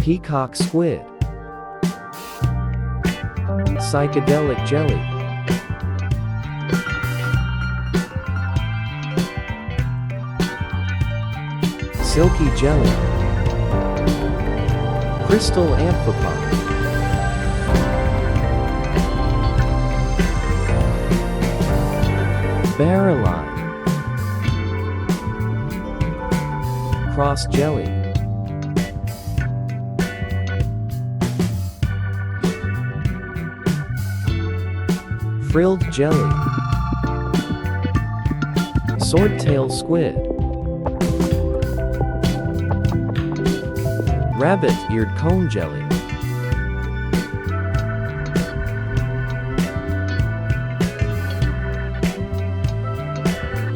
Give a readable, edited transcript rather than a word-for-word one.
Peacock squid. Psychedelic jelly. Silky jelly. Crystal amphipod. Barreline. Cross jelly. Frilled jelly. Swordtail squid. Rabbit-eared cone jelly.